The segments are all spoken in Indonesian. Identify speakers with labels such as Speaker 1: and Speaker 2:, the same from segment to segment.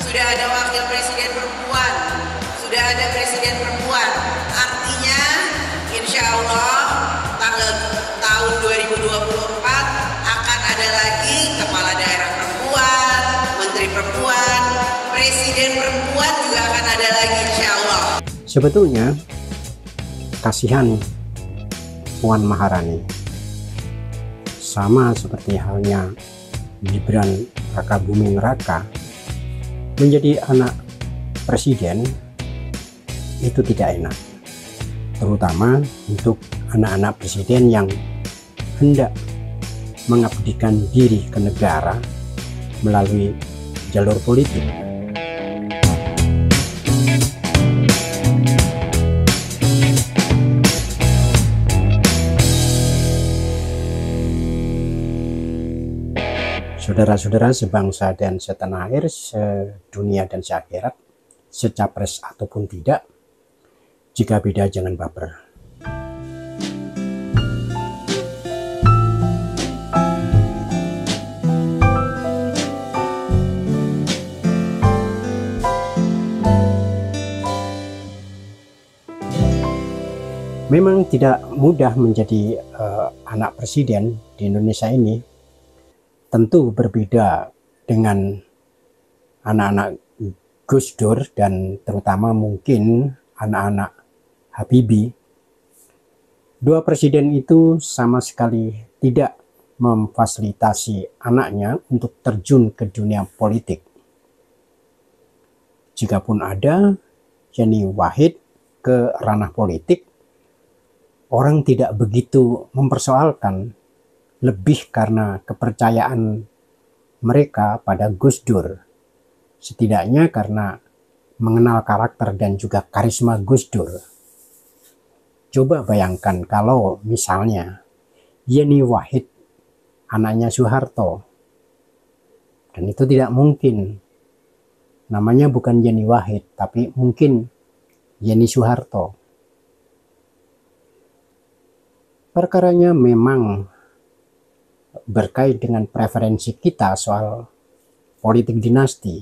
Speaker 1: sudah ada wakil presiden perempuan, sudah ada presiden perempuan. Artinya insya Allah tahun 2024 akan ada lagi kepala daerah perempuan, menteri perempuan, presiden perempuan juga akan ada lagi insya Allah.
Speaker 2: Sebetulnya kasihan Puan Maharani, sama seperti halnya Gibran Raka Buming Raka, menjadi anak presiden itu tidak enak, terutama untuk anak-anak presiden yang hendak mengabdikan diri ke negara melalui jalur politik. Saudara-saudara sebangsa dan setanah air, sedunia dan seakhirat, secapres ataupun tidak, jika beda jangan baper. Memang tidak mudah menjadi anak presiden di Indonesia ini. Tentu berbeda dengan anak-anak Gus Dur dan terutama mungkin anak-anak Habibie. Dua presiden itu sama sekali tidak memfasilitasi anaknya untuk terjun ke dunia politik. Jikapun ada Yeni Wahid ke ranah politik, orang tidak begitu mempersoalkan, lebih karena kepercayaan mereka pada Gus Dur, setidaknya karena mengenal karakter dan juga karisma Gus Dur. Coba bayangkan kalau misalnya Yeni Wahid anaknya Soeharto, dan itu tidak mungkin, namanya bukan Yeni Wahid tapi mungkin Yeni Soeharto. Perkaranya memang berkait dengan preferensi kita soal politik dinasti,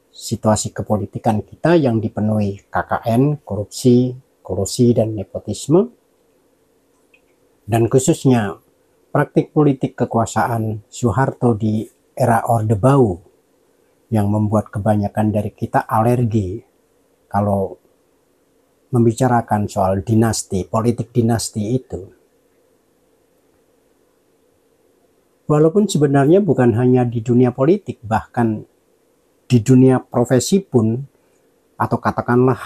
Speaker 2: situasi kepolitikan kita yang dipenuhi KKN, korupsi, kolusi, dan nepotisme, dan khususnya praktik politik kekuasaan Soeharto di era Orde Baru yang membuat kebanyakan dari kita alergi kalau membicarakan soal dinasti, politik dinasti itu. Walaupun sebenarnya bukan hanya di dunia politik, bahkan di dunia profesi pun, atau katakanlah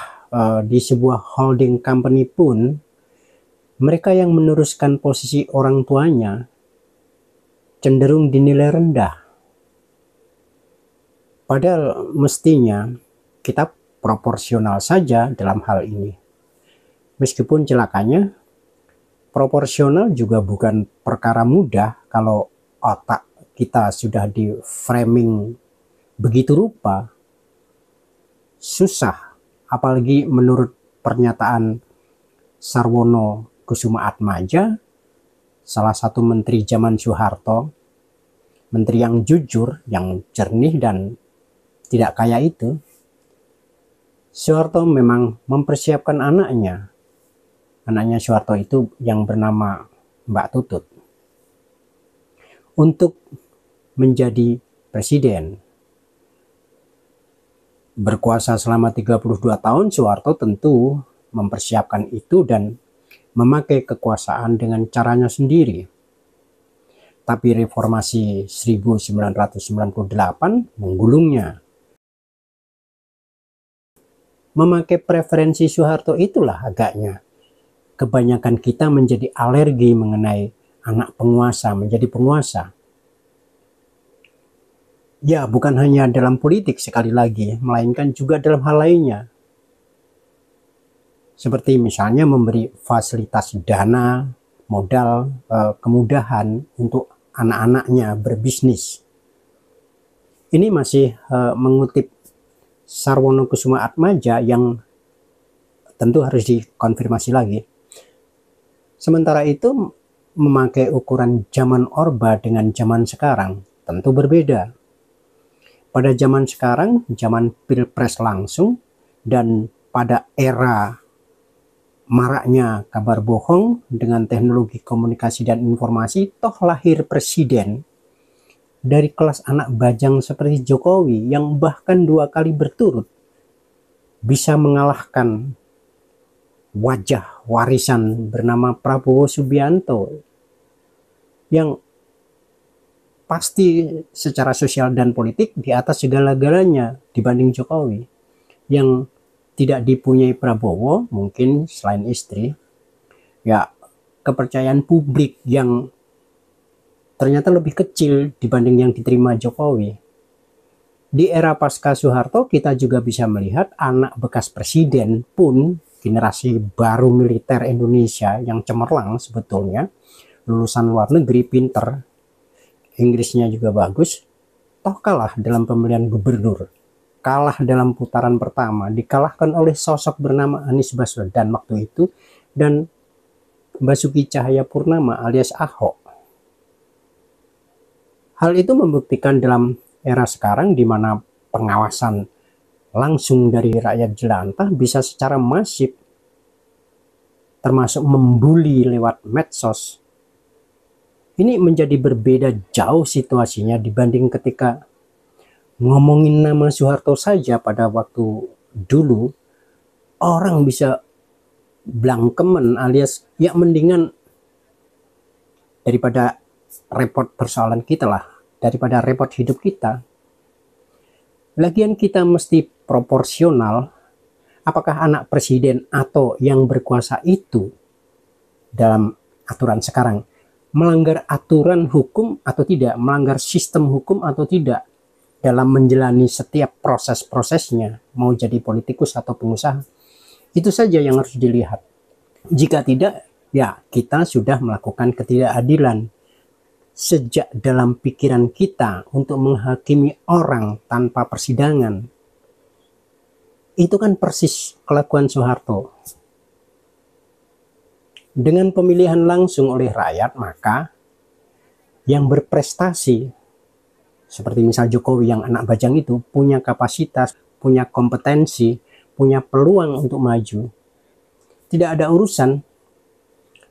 Speaker 2: di sebuah holding company pun, mereka yang meneruskan posisi orang tuanya cenderung dinilai rendah. Padahal mestinya kita proporsional saja dalam hal ini. Meskipun celakanya, proporsional juga bukan perkara mudah kalau otak kita sudah di framing begitu rupa. Susah, apalagi menurut pernyataan Sarwono Kusuma Atmaja, salah satu menteri zaman Soeharto, menteri yang jujur, yang jernih dan tidak kaya itu. Soeharto memang mempersiapkan anaknya. Anaknya Soeharto itu yang bernama Mbak Tutut untuk menjadi presiden. Berkuasa selama 32 tahun, Soeharto tentu mempersiapkan itu dan memakai kekuasaan dengan caranya sendiri. Tapi reformasi 1998 menggulungnya. Memakai preferensi Soeharto itulah agaknya kebanyakan kita menjadi alergi mengenai anak penguasa, menjadi penguasa. Ya, bukan hanya dalam politik sekali lagi, melainkan juga dalam hal lainnya. Seperti misalnya memberi fasilitas dana, modal, kemudahan untuk anak-anaknya berbisnis. Ini masih mengutip Sarwono Kusuma Atmaja yang tentu harus dikonfirmasi lagi. Sementara itu, memakai ukuran zaman Orba dengan zaman sekarang tentu berbeda. Pada zaman sekarang, zaman pilpres langsung, dan pada era maraknya kabar bohong dengan teknologi komunikasi dan informasi, toh lahir presiden dari kelas anak bajang seperti Jokowi yang bahkan 2 kali berturut bisa mengalahkan wajah warisan bernama Prabowo Subianto yang pasti secara sosial dan politik di atas segala-galanya dibanding Jokowi. Yang tidak dipunyai Prabowo mungkin selain istri, ya kepercayaan publik yang ternyata lebih kecil dibanding yang diterima Jokowi. Di era pasca Soeharto kita juga bisa melihat anak bekas presiden pun, generasi baru militer Indonesia yang cemerlang sebetulnya, lulusan luar negeri, pinter, Inggrisnya juga bagus, toh kalah dalam pemilihan gubernur, kalah dalam putaran pertama, dikalahkan oleh sosok bernama Anies Baswedan waktu itu dan Basuki Cahayapurnama alias Ahok. Hal itu membuktikan dalam era sekarang di mana pengawasan langsung dari rakyat jelantah bisa secara masif, termasuk membuli lewat medsos. Ini menjadi berbeda jauh situasinya dibanding ketika ngomongin nama Soeharto saja pada waktu dulu, orang bisa blangkemen alias ya mendingan daripada repot persoalan kita lah, daripada repot hidup kita. Lagian kita mesti proporsional, apakah anak presiden atau yang berkuasa itu dalam aturan sekarang melanggar aturan hukum atau tidak, melanggar sistem hukum atau tidak dalam menjalani setiap proses-prosesnya, mau jadi politikus atau pengusaha. Itu saja yang harus dilihat. Jika tidak, ya kita sudah melakukan ketidakadilan. Sejak dalam pikiran kita untuk menghakimi orang tanpa persidangan, itu kan persis kelakuan Soeharto. Dengan pemilihan langsung oleh rakyat, maka yang berprestasi seperti misal Jokowi yang anak bajang itu punya kapasitas, punya kompetensi, punya peluang untuk maju. Tidak ada urusan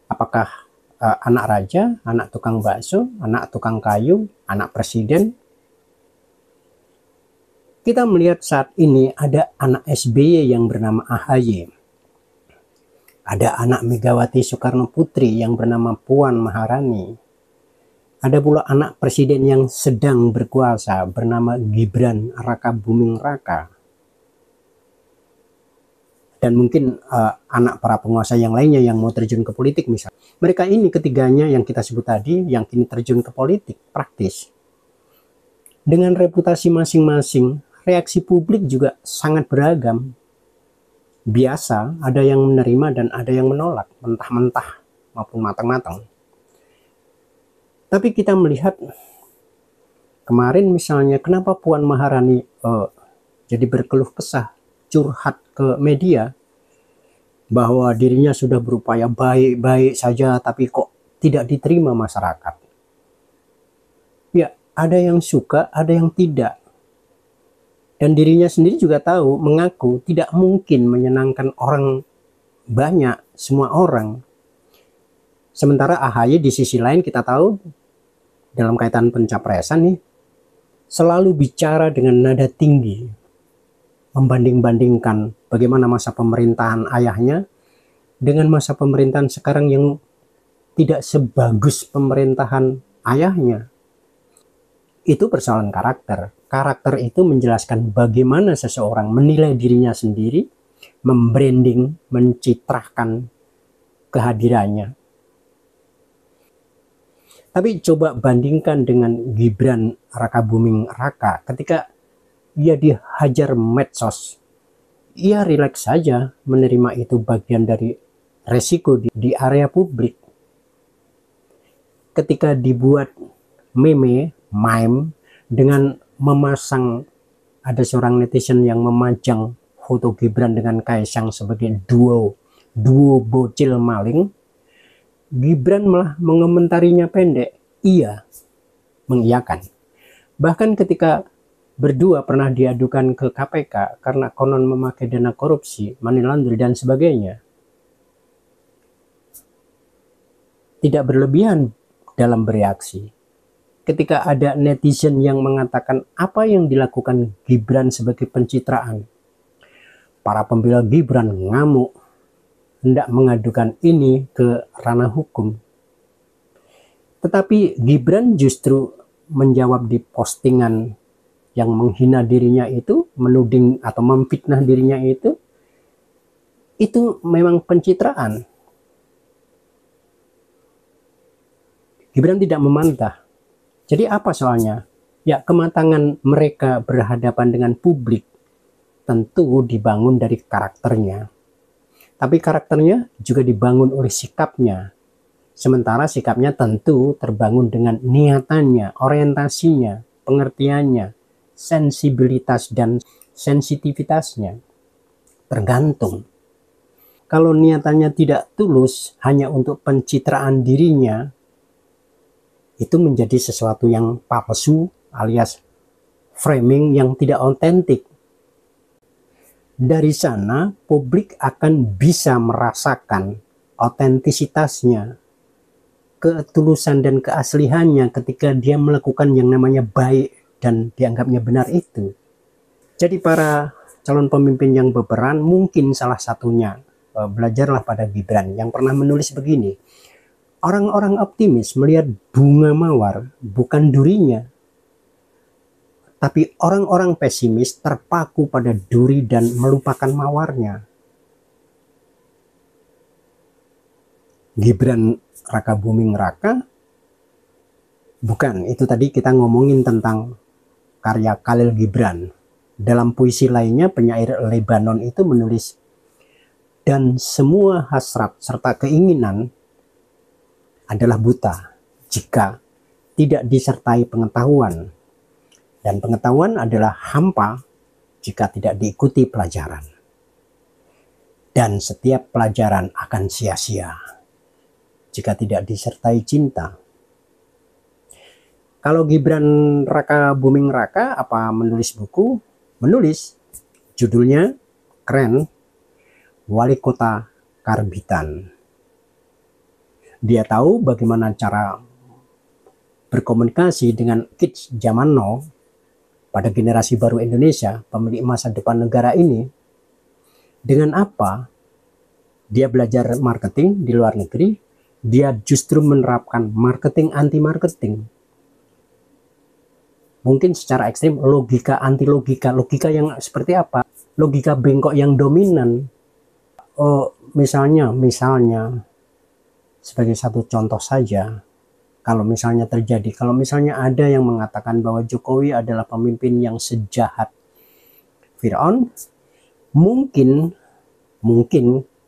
Speaker 2: apakah anak raja, anak tukang bakso, anak tukang kayu, anak presiden. Kita melihat saat ini ada anak SBY yang bernama AHY. Ada anak Megawati Soekarno Putri yang bernama Puan Maharani. Ada pula anak presiden yang sedang berkuasa bernama Gibran Rakabuming Raka. Dan mungkin anak para penguasa yang lainnya yang mau terjun ke politik misalnya. Mereka ini ketiganya yang kita sebut tadi yang kini terjun ke politik praktis. Dengan reputasi masing-masing, reaksi publik juga sangat beragam. Biasa, ada yang menerima dan ada yang menolak, mentah-mentah maupun matang-matang. Tapi kita melihat kemarin misalnya kenapa Puan Maharani jadi berkeluh kesah, curhat ke media bahwa dirinya sudah berupaya baik-baik saja tapi kok tidak diterima masyarakat. Ya, ada yang suka, ada yang tidak. Dan dirinya sendiri juga tahu, mengaku tidak mungkin menyenangkan orang banyak, semua orang. Sementara AHY di sisi lain kita tahu dalam kaitan pencapresan nih selalu bicara dengan nada tinggi, membanding-bandingkan bagaimana masa pemerintahan ayahnya dengan masa pemerintahan sekarang yang tidak sebagus pemerintahan ayahnya. Itu persoalan karakter. Karakter itu menjelaskan bagaimana seseorang menilai dirinya sendiri, membranding, mencitrahkan kehadirannya. Tapi coba bandingkan dengan Gibran Rakabuming Raka ketika ia dihajar medsos. Ia rileks saja menerima itu bagian dari resiko di area publik. Ketika dibuat meme dengan memasang, ada seorang netizen yang memajang foto Gibran dengan Kaesang sebagai duo bocil maling, Gibran malah mengomentarinya pendek, iya, mengiyakan. Bahkan ketika berdua pernah diadukan ke KPK karena konon memakai dana korupsi, money laundering dan sebagainya. Tidak berlebihan dalam bereaksi. Ketika ada netizen yang mengatakan apa yang dilakukan Gibran sebagai pencitraan, para pembela Gibran ngamuk, hendak mengadukan ini ke ranah hukum. Tetapi Gibran justru menjawab di postingan yang menghina dirinya itu, menuding atau memfitnah dirinya itu memang pencitraan. Gibran tidak memantah. Jadi apa soalnya? Ya, kematangan mereka berhadapan dengan publik tentu dibangun dari karakternya. Tapi karakternya juga dibangun oleh sikapnya. Sementara sikapnya tentu terbangun dengan niatannya, orientasinya, pengertiannya, sensibilitas dan sensitivitasnya. Tergantung. Kalau niatannya tidak tulus hanya untuk pencitraan dirinya, itu menjadi sesuatu yang palsu alias framing yang tidak otentik. Dari sana publik akan bisa merasakan otentisitasnya, ketulusan dan keaslihannya ketika dia melakukan yang namanya baik dan dianggapnya benar itu. Jadi para calon pemimpin yang berperan, mungkin salah satunya belajarlah pada Gibran yang pernah menulis begini. Orang-orang optimis melihat bunga mawar bukan durinya, tapi orang-orang pesimis terpaku pada duri dan melupakan mawarnya. Gibran Raka Buming Raka, bukan, itu tadi kita ngomongin tentang karya Khalil Gibran. Dalam puisi lainnya, penyair Lebanon itu menulis, dan semua hasrat serta keinginan adalah buta jika tidak disertai pengetahuan, dan pengetahuan adalah hampa jika tidak diikuti pelajaran, dan setiap pelajaran akan sia-sia jika tidak disertai cinta. Kalau Gibran Raka Buming Raka apa menulis buku? Menulis, judulnya keren, Wali Kota Karbitan. Dia tahu bagaimana cara berkomunikasi dengan kids zaman now pada generasi baru Indonesia, pemilik masa depan negara ini. Dengan apa? Dia belajar marketing di luar negeri, dia justru menerapkan marketing anti-marketing. Mungkin secara ekstrim logika anti-logika. Logika yang seperti apa? Logika bengkok yang dominan. Oh, misalnya sebagai satu contoh saja, kalau misalnya ada yang mengatakan bahwa Jokowi adalah pemimpin yang sejahat Fir'aun, mungkin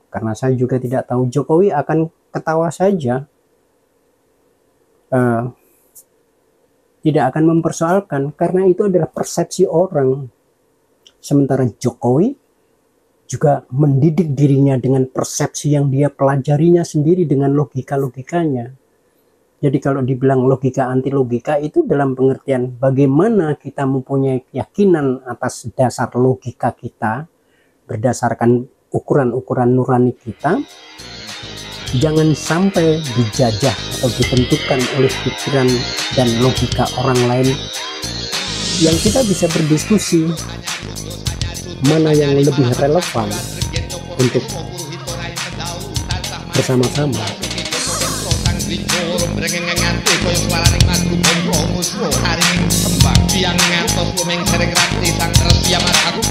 Speaker 2: karena saya juga tidak tahu, Jokowi akan ketawa saja, tidak akan mempersoalkan, karena itu adalah persepsi orang. Sementara Jokowi juga mendidik dirinya dengan persepsi yang dia pelajarinya sendiri dengan logika-logikanya. Jadi kalau dibilang logika anti logika itu dalam pengertian bagaimana kita mempunyai keyakinan atas dasar logika kita, berdasarkan ukuran-ukuran nurani kita, jangan sampai dijajah atau ditentukan oleh pikiran dan logika orang lain. Yang kita bisa berdiskusi mana yang lebih relevan untuk bersama-sama.
Speaker 3: Aku